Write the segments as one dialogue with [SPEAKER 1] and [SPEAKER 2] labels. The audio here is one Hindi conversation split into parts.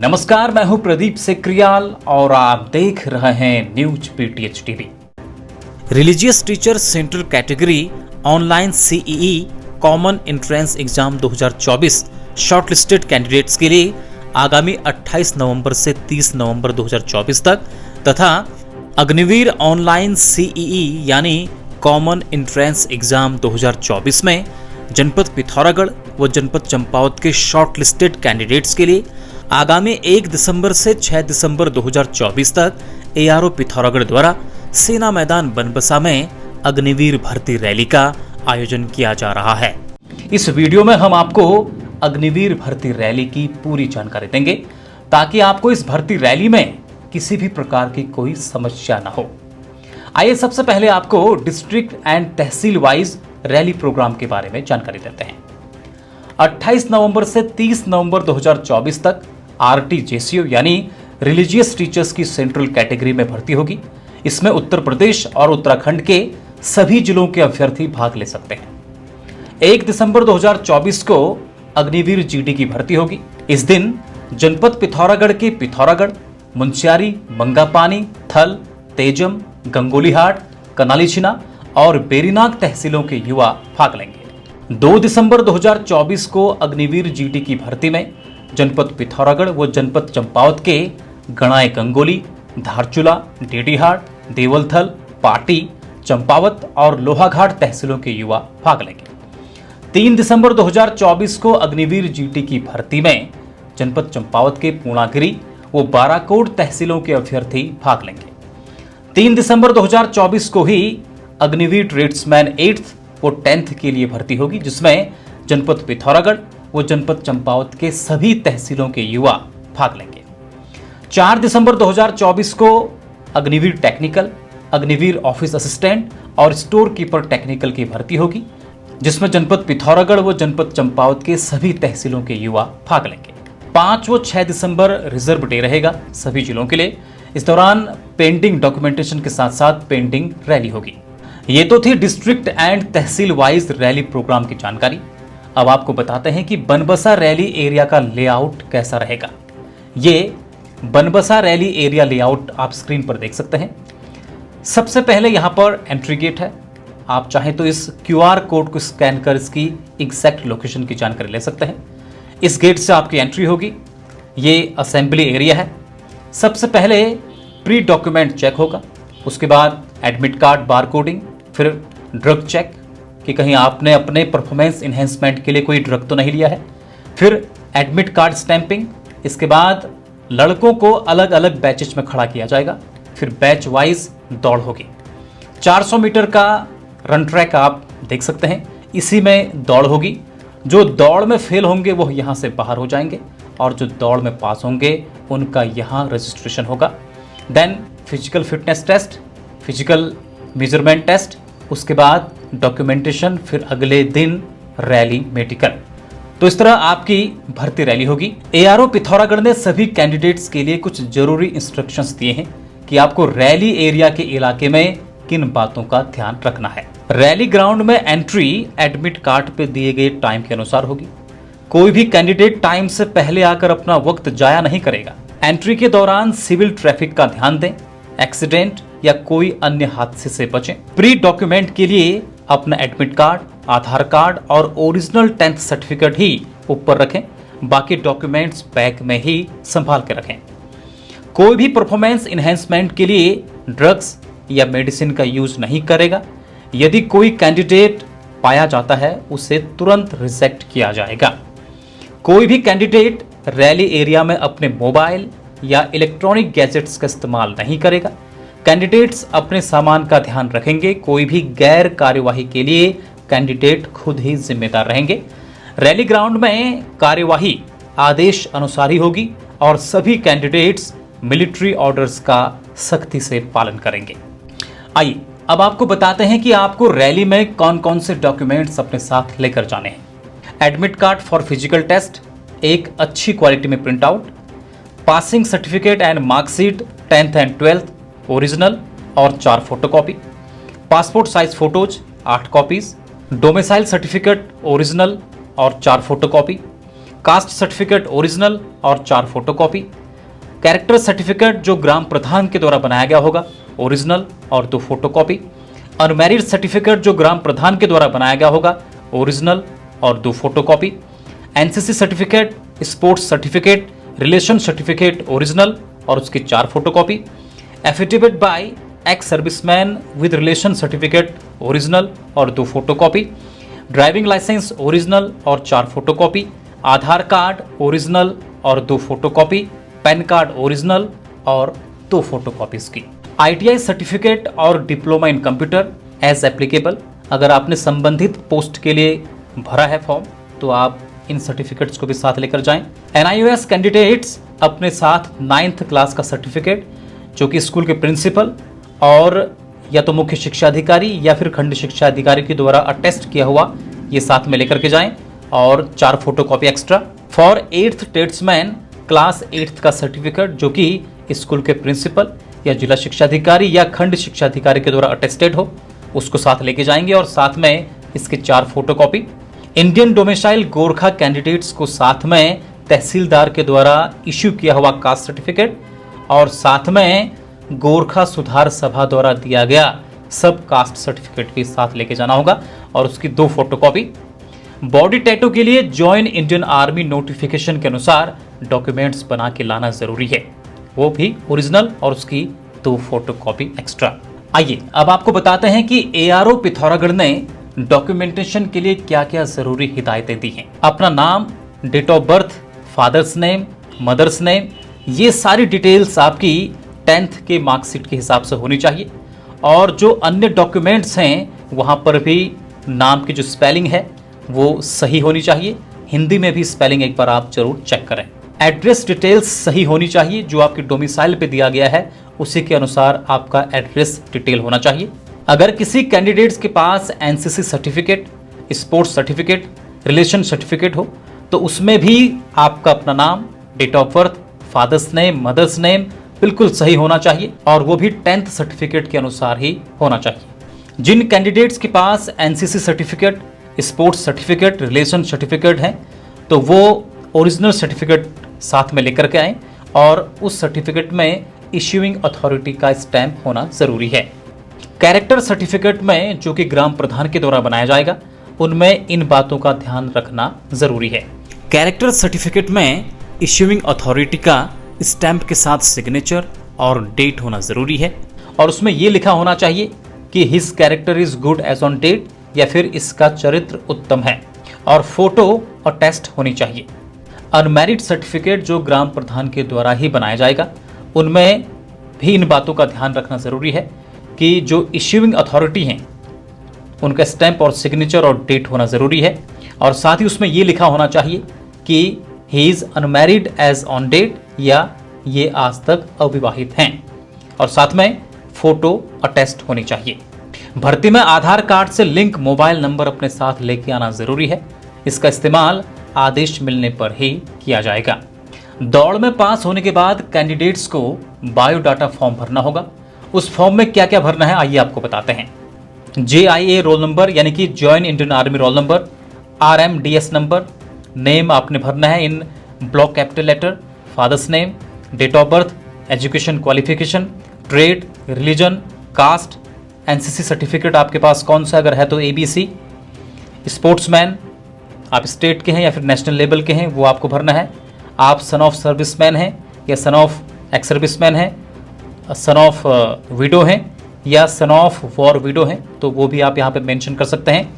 [SPEAKER 1] नमस्कार, मैं हूं प्रदीप सेक्रियाल और आप देख रहे हैं news PTH TV. Religious teacher central category online CEE common entrance exam 2024 shortlisted candidates के लिए आगामी 28 नवंबर से 30 नवंबर 2024 तक तथा अग्निवीर ऑनलाइन सीईई यानी कॉमन एंट्रेंस एग्जाम 2024 में जनपद पिथौरागढ़ व जनपद चंपावत के शॉर्टलिस्टेड कैंडिडेट्स के लिए आगामी 1 दिसंबर से 6 दिसंबर 2024 तक एआरओ पिथौरागढ़ द्वारा सेना मैदान बनबसा में अग्निवीर भर्ती रैली का आयोजन किया जा रहा है। इस वीडियो में हम आपको अग्निवीर भर्ती रैली की पूरी जानकारी देंगे ताकि आपको इस भर्ती रैली में किसी भी प्रकार की कोई समस्या न हो। आइए सबसे पहले आपको district and tehsil wise rally programme के बारे में जानकारी देते हैं। 28 नवंबर से 30 नवंबर 2024 तक आरटीजेसीओ यानी रिलीजियस टीचर्स की सेंट्रल कैटेगरी में भर्ती होगी। इसमें उत्तर प्रदेश और उत्तराखंड के सभी जिलों के अभ्यर्थी भाग ले सकते हैं। 1 दिसंबर 2024 को अग्निवीर जीडी की भर्ती होगी। इस दिन जनपद पिथौरागढ़ के पिथौरागढ़, मुंशियारी, बंगापानी, थल, तेजम, गंगोलीहाट, कनालीछिना और बेरीनाग तहसीलों के युवा भाग लेंगे। 2 दिसंबर 2024 को अग्निवीर जीडी की भर्ती में जनपद पिथौरागढ़ व जनपद चंपावत के गणाए गंगोली, धारचूला, डेडीहाट, देवलथल, पाटी, चंपावत और लोहाघाट तहसीलों के युवा भाग लेंगे। 3 दिसंबर 2024 को अग्निवीर जीडी की भर्ती में जनपद चंपावत के पूर्णागिरी व बाराकोट तहसीलों के अभ्यर्थी भाग लेंगे। 3 दिसंबर 2024 को ही अग्निवीर ट्रेड्समैन 8th व 10th के लिए भर्ती होगी, जिसमें जनपद पिथौरागढ़ व जनपद चंपावत के सभी तहसीलों के युवा भाग लेंगे। 4 दिसंबर 2024 को Agniveer technical, Agniveer office assistant और स्टोर कीपर टेक्निकल की भर्ती होगी, जिसमें जनपद पिथौरागढ़ व जनपद चंपावत के सभी तहसीलों के युवा भाग लेंगे। 5 व 6 दिसंबर रिजर्व डे रहेगा सभी जिलों के लिए। इस दौरान पेंडिंग डॉक्यूमेंटेशन के साथ साथ पेंडिंग रैली होगी। ये तो थी district and tehsil wise rally programme की जानकारी। अब आपको बताते हैं कि बनबसा रैली एरिया का लेआउट कैसा रहेगा। ये बनबसा रैली एरिया लेआउट आप स्क्रीन पर देख सकते हैं। सबसे पहले यहाँ पर एंट्री गेट है। आप चाहें तो इस QR कोड को स्कैन कर इसकी एग्जैक्ट लोकेशन की जानकारी ले सकते हैं। इस गेट से आपकी एंट्री होगी। ये असेंबली एरिया है। सबसे पहले प्री डॉक्यूमेंट चेक होगा, उसके बाद एडमिट कार्ड बार कोडिंग, फिर ड्रग चेक कि कहीं आपने अपने परफॉर्मेंस इन्हेंसमेंट के लिए कोई ड्रग तो नहीं लिया है, फिर एडमिट कार्ड स्टैंपिंग। इसके बाद लड़कों को अलग अलग बैचेज में खड़ा किया जाएगा, फिर बैच वाइज दौड़ होगी। 400 मीटर का रन ट्रैक आप देख सकते हैं, इसी में दौड़ होगी। जो दौड़ में फेल होंगे वो यहाँ से बाहर हो जाएंगे और जो दौड़ में पास होंगे उनका यहाँ रजिस्ट्रेशन होगा। Then physical fitness test, physical measurement test, उसके बाद डॉक्यूमेंटेशन, फिर अगले दिन रैली मेडिकल। तो इस तरह आपकी भर्ती रैली होगी। एआरओ पिथौरागढ़ ने सभी कैंडिडेट्स के लिए कुछ जरूरी इंस्ट्रक्शंस दिए हैं कि आपको रैली एरिया के इलाके में किन बातों का ध्यान रखना है। रैली ग्राउंड में एंट्री एडमिट कार्ड पे दिए गए टाइम के अनुसार होगी। कोई भी कैंडिडेट टाइम से पहले आकर अपना वक्त जाया नहीं करेगा। एंट्री के दौरान सिविल ट्रैफिक का ध्यान दें, एक्सीडेंट या कोई अन्य हादसे से बचें। प्री डॉक्यूमेंट के लिए अपना एडमिट कार्ड, आधार कार्ड और ओरिजिनल 10th सर्टिफिकेट ही ऊपर रखें। बाकी डॉक्यूमेंट्स बैग में ही संभाल के रखें। कोई भी परफॉर्मेंस इन्हेंसमेंट के लिए ड्रग्स या मेडिसिन का यूज नहीं करेगा। यदि कोई कैंडिडेट पाया जाता है उसे तुरंत रिजेक्ट किया जाएगा। कोई भी कैंडिडेट रैली एरिया में अपने मोबाइल या इलेक्ट्रॉनिक गैजेट्स का इस्तेमाल नहीं करेगा। कैंडिडेट्स अपने सामान का ध्यान रखेंगे। कोई भी गैर कार्यवाही के लिए कैंडिडेट खुद ही जिम्मेदार रहेंगे। रैली ग्राउंड में कार्यवाही आदेश अनुसार ही होगी और सभी कैंडिडेट्स मिलिट्री ऑर्डर्स का सख्ती से पालन करेंगे। आइए अब आपको बताते हैं कि आपको रैली में कौन कौन से डॉक्यूमेंट्स अपने साथ लेकर जाने हैं। Admit card for physical test, एक अच्छी क्वालिटी में print out, passing certificate and marksheet 10th and 12th original और 4 photocopy, passport size photos 8 copies, domicile certificate original और 4 फोटोकॉपी, कास्ट सर्टिफिकेट ओरिजिनल और 4 फोटोकॉपी। कैरेक्टर सर्टिफिकेट जो ग्राम प्रधान के द्वारा बनाया गया होगा, ओरिजिनल और 2 फोटोकॉपी। अनमैरिड सर्टिफिकेट जो ग्राम प्रधान के द्वारा बनाया गया होगा, ओरिजिनल और 2 photocopy. NCC certificate, sports certificate, relation certificate original और उसकी 4 photocopy. Affidavit by ex serviceman with relation certificate original और 2 फोटोकॉपी। ड्राइविंग लाइसेंस ओरिजिनल और 4 फोटोकॉपी। आधार कार्ड ओरिजिनल और 2 फोटोकॉपी। पैन कार्ड ओरिजिनल और 2 फोटोकॉपीज की। आईटीआई सर्टिफिकेट और diploma in computer as applicable. अगर आपने संबंधित पोस्ट के लिए भरा है फॉर्म तो आप इन सर्टिफिकेट्स को भी साथ लेकर जाएं। एनआईओएस कैंडिडेट्स अपने साथ 9th क्लास का सर्टिफिकेट जो कि स्कूल के प्रिंसिपल और या तो मुख्य शिक्षा अधिकारी या फिर खंड शिक्षा अधिकारी के द्वारा अटेस्ट किया हुआ ये साथ में लेकर के जाएं और 4 photocopy extra. For 8th tradesman class 8th का सर्टिफिकेट जो कि स्कूल के प्रिंसिपल या जिला शिक्षा अधिकारी या खंड शिक्षा अधिकारी के द्वारा अटेस्टेड हो, उसको साथ लेके जाएंगे और साथ में इसके 4 photocopy. Indian domicile Gorkha candidates को साथ में तहसीलदार के द्वारा इश्यू किया हुआ कास्ट सर्टिफिकेट और साथ में गोरखा सुधार सभा द्वारा दिया गया सब कास्ट सर्टिफिकेट भी साथ लेके जाना होगा और उसकी 2 फोटोकॉपी। बॉडी टैटू के लिए ज्वाइन इंडियन आर्मी नोटिफिकेशन के अनुसार डॉक्यूमेंट्स बना के लाना जरूरी है, वो भी ओरिजिनल और उसकी 2 फोटोकॉपी एक्स्ट्रा। आइए अब आपको बताते हैं कि एआरओ पिथौरागढ़ ने डॉक्यूमेंटेशन के लिए क्या क्या जरूरी हिदायतें दी हैं। अपना नाम, date of birth, father's name, mother's name, ये सारी डिटेल्स आपकी 10th के मार्कशीट के हिसाब से होनी चाहिए और जो अन्य डॉक्यूमेंट्स हैं वहाँ पर भी नाम की जो स्पेलिंग है वो सही होनी चाहिए। हिंदी में भी स्पेलिंग एक बार आप जरूर चेक करें। एड्रेस डिटेल्स सही होनी चाहिए, जो आपके डोमिसाइल पे दिया गया है उसी के अनुसार आपका एड्रेस डिटेल होना चाहिए। अगर किसी कैंडिडेट्स के पास NCC certificate, sports certificate, relation certificate हो तो उसमें भी आपका अपना नाम, date of birth, father's name, mother's name बिल्कुल सही होना चाहिए और वो भी 10th सर्टिफिकेट के अनुसार ही होना चाहिए। जिन कैंडिडेट्स के पास NCC certificate, sports certificate, relation certificate हैं तो वो ओरिजिनल सर्टिफिकेट साथ में लेकर के आएँ और उस सर्टिफिकेट में इश्यूइंग अथॉरिटी का स्टैंप होना जरूरी है। कैरेक्टर सर्टिफिकेट में जो कि ग्राम प्रधान के द्वारा बनाया जाएगा उनमें इन बातों का ध्यान रखना जरूरी है। कैरेक्टर सर्टिफिकेट में इश्यूइंग अथॉरिटी का स्टैंप के साथ सिग्नेचर और डेट होना जरूरी है और उसमें यह लिखा होना चाहिए कि his character is good as on date या फिर इसका चरित्र उत्तम है और फोटो अटेस्ट होनी चाहिए। अनमैरिड सर्टिफिकेट जो ग्राम प्रधान के द्वारा ही बनाया जाएगा उनमें भी इन बातों का ध्यान रखना जरूरी है कि जो इश्यूइंग अथॉरिटी हैं उनका स्टैंप और सिग्नेचर और डेट होना जरूरी है और साथ ही उसमें ये लिखा होना चाहिए कि he is unmarried as on date या ये आज तक अविवाहित हैं और साथ में फोटो अटेस्ट होनी चाहिए। भर्ती में आधार कार्ड से लिंक मोबाइल नंबर अपने साथ लेके आना जरूरी है। इसका इस्तेमाल आदेश मिलने पर ही किया जाएगा। दौड़ में पास होने के बाद कैंडिडेट्स को बायोडाटा फॉर्म भरना होगा। उस फॉर्म में क्या क्या भरना है आइए आपको बताते हैं। JIA रोल नंबर यानी कि join Indian army roll number, RMDS number, name आपने भरना है in block capital letter, father's name, date of birth, education qualification, trade, religion, caste, NCC certificate आपके पास कौन सा अगर है तो ABC, स्पोर्ट्समैन आप स्टेट के हैं या फिर नेशनल लेवल के हैं वो आपको भरना है। आप सन ऑफ सर्विसमैन हैं या सन ऑफ एक्स सर्विसमैन हैं, सन ऑफ विडो हैं या सन ऑफ वॉर विडो हैं तो वो भी आप यहाँ पे मेंशन कर सकते हैं।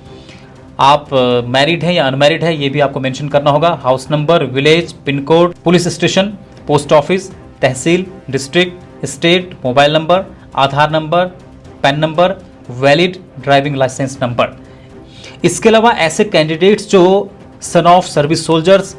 [SPEAKER 1] आप मैरिड हैं या अनमैरिड है ये भी आपको मेंशन करना होगा। House number, village, pin code, police station, post office, tehsil, district, state, mobile number, Aadhaar number, PAN number, valid driving licence number. इसके अलावा ऐसे कैंडिडेट्स जो son of service soldiers,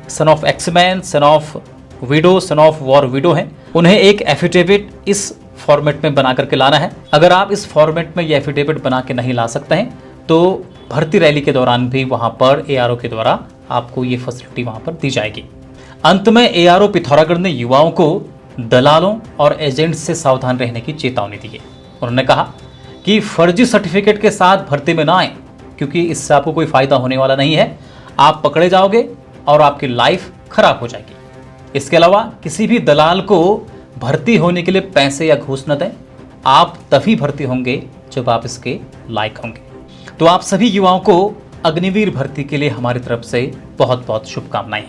[SPEAKER 1] son of exman, son of widow, son of war widow हैं उन्हें एक एफिडेविट इस फॉर्मेट में बना करके लाना है। अगर आप इस फॉर्मेट में ये एफिडेविट बना के नहीं ला सकते हैं तो भर्ती रैली के दौरान भी वहां पर ARO के द्वारा आपको ये फैसिलिटी वहां पर दी जाएगी। अंत में ARO पिथौरागढ़ ने युवाओं को दलालों और एजेंट से सावधान रहने की चेतावनी दी है। उन्होंने कहा कि फर्जी सर्टिफिकेट के साथ भर्ती में ना आए क्योंकि इससे आपको कोई फायदा होने वाला नहीं है। आप पकड़े जाओगे और आपकी लाइफ खराब हो जाएगी। इसके अलावा किसी भी दलाल को भर्ती होने के लिए पैसे या घूस न दें। आप तभी भर्ती होंगे जब आप इसके लायक होंगे। तो आप सभी युवाओं को अग्निवीर भर्ती के लिए हमारी तरफ से बहुत बहुत शुभकामनाएं।